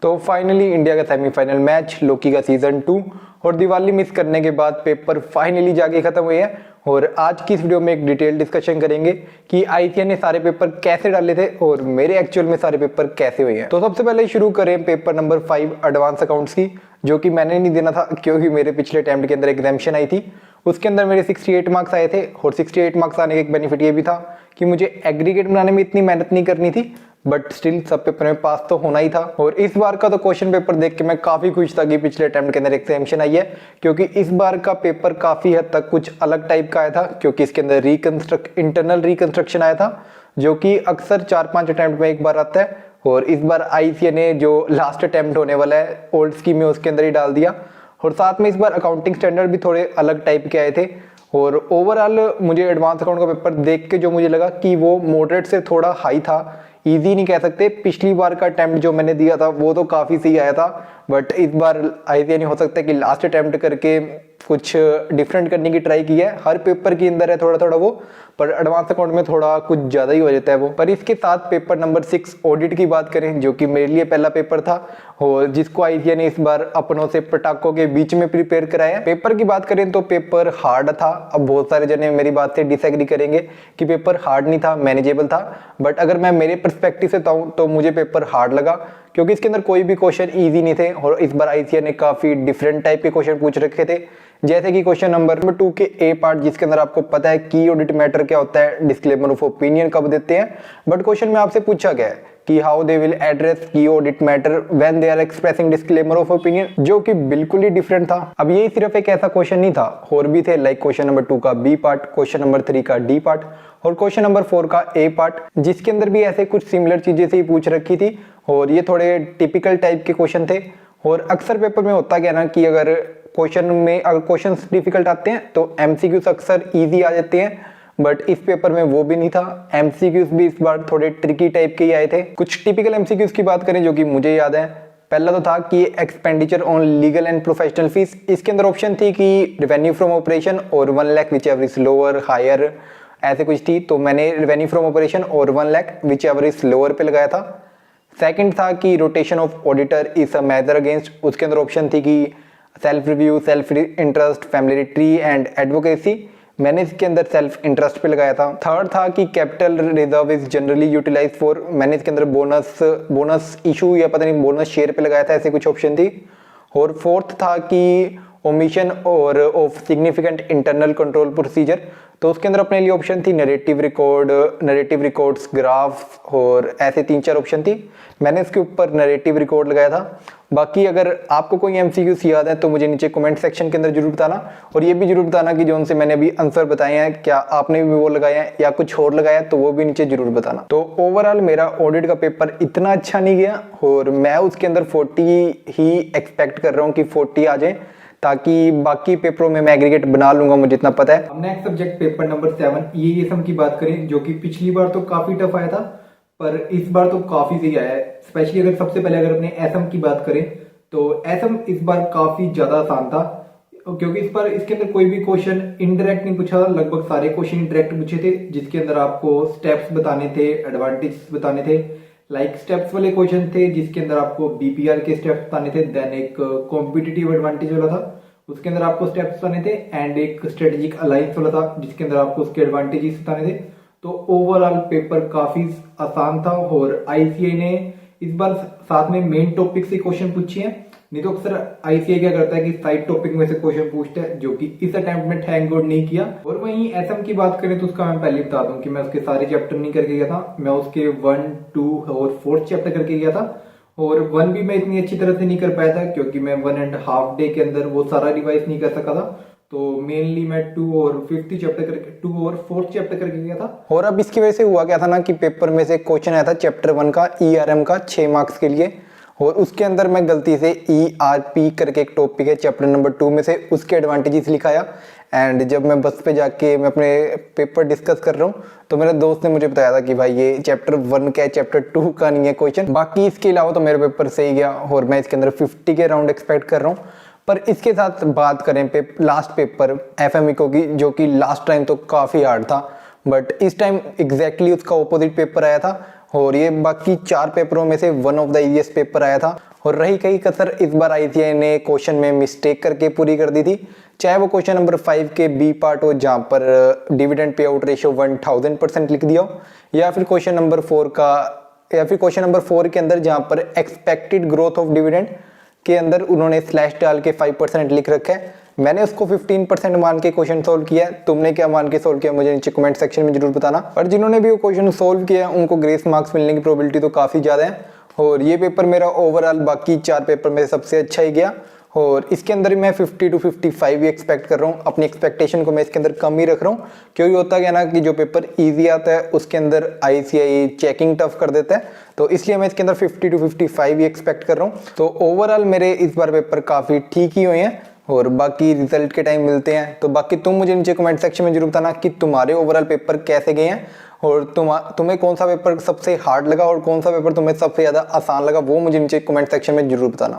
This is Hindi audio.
तो फाइनली इंडिया का सेमीफाइनल मैच, लोकी का सीजन 2 और दिवाली मिस करने के बाद पेपर फाइनली जाके खत्म हुए हैं। और आज की इस वीडियो में एक डिटेल डिस्कशन करेंगे कि आईसीए ने सारे पेपर कैसे डाले थे और मेरे एक्चुअल में सारे पेपर कैसे हुए हैं। तो सबसे पहले शुरू करें पेपर नंबर 5 एडवांस अकाउंट्स की, जो कि मैंने नहीं देना था क्योंकि मेरे पिछले अटेम्प्ट के अंदर एग्जामिशन आई थी। उसके अंदर मेरे 68 मार्क्स आए थे और 68 मार्क्स आने का एक बेनिफिट ये भी था कि मुझे एग्रीगेट बनाने में इतनी मेहनत नहीं करनी थी, बट स्टिल सब पेपर में पास तो होना ही था। और इस बार का तो क्वेश्चन पेपर देख के मैं काफी खुश था कि पिछले अटेम्प्ट के अंदर एग्जामिशन आई है, क्योंकि इस बार का पेपर काफी हद तक कुछ अलग टाइप का आया था, क्योंकि इसके अंदर इंटरनल रिकंस्ट्रक्शन आया था, जो कि अक्सर 4-5 अटेम्प्ट में एक बार आता है। और इस बार आईसीए ने जो लास्ट अटेम्प्ट होने वाला है ओल्ड स्कीम में उसके अंदर ही डाल दिया। और साथ में इस बार अकाउंटिंग स्टैंडर्ड भी थोड़े अलग टाइप के आए थे। और ओवरऑल मुझे एडवांस अकाउंट का पेपर देख के जो मुझे लगा कि वो मॉडरेट से थोड़ा हाई था, इजी नहीं कह सकते। पिछली बार का अटेम्प्ट जो मैंने दिया था वो तो काफी सही आया था, बट इस बार आईसीए नहीं हो सकता कि लास्ट अटेम्प्ट करके कुछ डिफरेंट करने की ट्राई की है। हर पेपर के अंदर है थोड़ा थोड़ा वो, पर एडवांस अकाउंट में थोड़ा कुछ ज्यादा ही हो जाता है वो। पर इसके साथ पेपर नंबर 6 ऑडिट की बात करें, जो कि मेरे लिए पहला पेपर था और जिसको आईसीए ने इस बार अपनों से पटाखों के बीच में प्रिपेयर कराया। पेपर की बात करें तो पेपर हार्ड था। अब बहुत सारे जने मेरी बात से डिसएग्री करेंगे कि पेपर हार्ड नहीं था, मैनेजेबल था, बट अगर मैं मेरे पर्सपेक्टिव से बताऊं तो मुझे पेपर हार्ड लगा, क्योंकि इसके अंदर कोई भी क्वेश्चन इजी नहीं थे। और इस बार आईसीए ने काफी डिफरेंट टाइप के क्वेश्चन पूछ रखे थे, जैसे कि क्वेश्चन नंबर 2 के ए पार्ट, जिसके अंदर आपको पता है की ऑडिट मैटर क्या होता है, डिस्क्लेमर ऑफ ओपिनियन कब देते हैं, बट क्वेश्चन में आपसे पूछा गया है कि how they will address key audit matter when they are expressing disclaimer of opinion, जो कि बिल्कुल ही डिफरेंट था। अब यही सिर्फ एक ऐसा क्वेश्चन नहीं था, और भी थे, लाइक क्वेश्चन नंबर 2 का बी पार्ट, क्वेश्चन नंबर 3 का डी पार्ट और क्वेश्चन नंबर 4 का ए पार्ट, जिसके अंदर भी ऐसे कुछ सिमिलर चीजें से ही पूछ रखी थी। और ये थोड़े टिपिकल टाइप के क्वेश्चन थे। और अक्सर पेपर में होता क्या ना कि अगर क्वेश्चन डिफिकल्ट आते हैं तो एमसीक्यूज अक्सर इजी आ जाते हैं, बट इस पेपर में वो भी नहीं था। एमसीक्यूज भी इस बार थोड़े ट्रिकी टाइप के ही आए थे। कुछ टिपिकल एमसीक्यूज की बात करें जो कि मुझे याद है, पहला तो था कि expenditure on legal and professional fees. इसके अंदर ऑप्शन थी कि रेवेन्यू फ्रॉम ऑपरेशन और 1 lakh whichever is lower higher, ऐसे कुछ थी। तो मैंने रेवेन्यू फ्रॉम ऑपरेशन और 1 lakh whichever is lower पे लगाया था। सेकंड था कि rotation of auditor is a measure against. उसके अंदर ऑप्शन थी कि self review, self interest, familiarity and advocacy. मैंने इसके अंदर सेल्फ इंटरेस्ट पे लगाया था। थर्ड था कि capital reserve is generally utilise for, मैंने इसके अंदर बोनस इशू या पता नहीं बोनस शेयर पे लगाया था, ऐसे कुछ ऑप्शन थी। और फोर्थ था कि ओमिशन और of significant internal control procedure, तो उसके अंदर अपने लिए ऑप्शन थी नरेटिव रिकॉर्ड्स, ग्राफ्स और ऐसे 3-4 ऑप्शन थी। मैंने इसके ऊपर नरेटिव रिकॉर्ड लगाया था। बाकी अगर आपको कोई एमसीक्यूज याद है तो मुझे नीचे कमेंट सेक्शन के अंदर जरूर बताना, और ये भी जरूर बताना कि जो उनसे मैंने अभी आंसर बताए हैं क्या आपने भी वो लगाया है या कुछ और लगाया है, तो वो भी नीचे जरूर बताना। तो ओवरऑल मेरा ऑडिट का पेपर इतना अच्छा नहीं गया और मैं उसके अंदर 40 ही एक्सपेक्ट कर रहा हूँ कि 40 आ जाए, ताकि बाकी पेपरों में मैं एग्रीगेट बना लूंगा, मुझे इतना पता है। अब नेक्स्ट सब्जेक्ट पेपर नंबर 7 ईएएसएम की बात करें, जो कि पिछली बार तो काफी टफ आया था, पर इस बार तो काफी सही आया है। स्पेशली अगर सबसे पहले अगर अपने एसएम की बात करें तो एसएम इस बार काफी ज्यादा आसान था, क्योंकि इस बार इसके अंदर कोई भी क्वेश्चन इनडायरेक्ट नहीं पूछा, लगभग सारे क्वेश्चन इंडायरेक्ट पूछे थे, जिसके अंदर आपको स्टेप्स बताने थे, एडवांटेज बताने थे। लाइक स्टेप्स वाले क्वेश्चन थे जिसके अंदर आपको बीपीआर के स्टेप्स बताने थे, देन एक कॉम्पिटिटिव एडवांटेज वाला था उसके अंदर आपको स्टेप्स बताने थे, एंड एक स्ट्रेटेजिक अलायंस वाला था जिसके अंदर आपको उसके एडवांटेजेस बताने थे। तो ओवरऑल पेपर काफी आसान था और आईसीए ने इस बार साथ में मेन टॉपिक से क्वेश्चन पूछे हैं। नहीं तो अक्सर आईसीए क्या करता है कि साइड टॉपिक में से क्वेश्चन पूछता है, जो कि इस अटेम्प्ट में थैंक गॉड नहीं किया। और वहीं एसएम की बात करें तो उसका मैं पहले बता दूं कि मैं उसके सारे चैप्टर नहीं करके गया था, मैं उसके 1, 2 और 4th चैप्टर करके गया था। और 1 भी मैं इतनी अच्छी तरह से नहीं कर पाया था, क्योंकि मैं 1.5 डे के अंदर वो सारा रिवाइज नहीं कर सका था। तो मेनली मैं 2 और 4th चैप्टर करके गया था। और अब इसकी वजह से हुआ क्या था ना कि पेपर में से क्वेश्चन आया था चैप्टर 1 का ईआरएम का 6 मार्क्स के लिए, और उसके अंदर मैं गलती से ईआरपी करके एक टॉपिक है चैप्टर नंबर 2 में से, उसके एडवांटेजेस लिखाया। एंड जब मैं बस पे जाके मैं अपने पेपर डिस्कस कर रहा हूँ तो मेरे दोस्त ने मुझे बताया था कि भाई ये चैप्टर 1 का है, चैप्टर 2 का नहीं है क्वेश्चन। बाकी इसके अलावा तो मेरा पेपर सही गया और मैं इसके अंदर 50 के राउंड एक्सपेक्ट कर रहा हूँ। पर इसके साथ बात करें लास्ट पेपर एफएमईको की, जो कि लास्ट टाइम तो काफी हार्ड था, बट इस टाइम एग्जैक्टली उसका ऑपोजिट पेपर आया था और ये बाकी 4 पेपरों में से one of the easiest paper आया था। और रही कहीं कसर इस बार आईसीएआई ने क्वेश्चन में मिस्टेक करके पूरी कर दी थी, चाहे वो क्वेश्चन नंबर 5 के बी पार्ट हो जहाँ पर डिविडेंड पे आउट रेशियो 1000% लिख दिया हो, या फिर क्वेश्चन नंबर 4 के अंदर जहाँ पर एक्सपेक्टेड ग्रोथ ऑफ डिविडेंड के अंदर उन्होंने स्लैश डाल के 5% लिख रखा है। मैंने उसको 15% मान के क्वेश्चन सोल्व किया है। तुमने क्या मान के सोल्व किया मुझे नीचे कमेंट सेक्शन में जरूर बताना। पर जिन्होंने भी वो क्वेश्चन सोल्व किया है उनको ग्रेस मार्क्स मिलने की प्रोबेबिलिटी तो काफ़ी ज़्यादा है। और ये पेपर मेरा ओवरऑल बाकी 4 पेपर में सबसे अच्छा ही गया। और इसके अंदर मैं 50 to 55 ही एक्सपेक्ट कर रहा हूँ। अपनी एक्सपेक्टेशन को मैं इसके अंदर कम ही रख रहा हूँ, क्योंकि होता क्या ना कि जो पेपर इजी आता है उसके अंदर आईसीएआई चेकिंग टफ कर देता है, तो इसलिए मैं इसके अंदर 50 to 55 ही एक्सपेक्ट कर रहा हूँ। तो ओवरऑल मेरे इस बार पेपर काफ़ी ठीक ही हुए हैं। और बाकी रिजल्ट के टाइम मिलते हैं। तो बाकी तुम मुझे नीचे कमेंट सेक्शन में जरूर बताना कि तुम्हारे ओवरऑल पेपर कैसे गए हैं, और तुम्हें कौन सा पेपर सबसे हार्ड लगा और कौन सा पेपर तुम्हें सबसे ज़्यादा आसान लगा, वो मुझे नीचे कमेंट सेक्शन में जरूर बताना।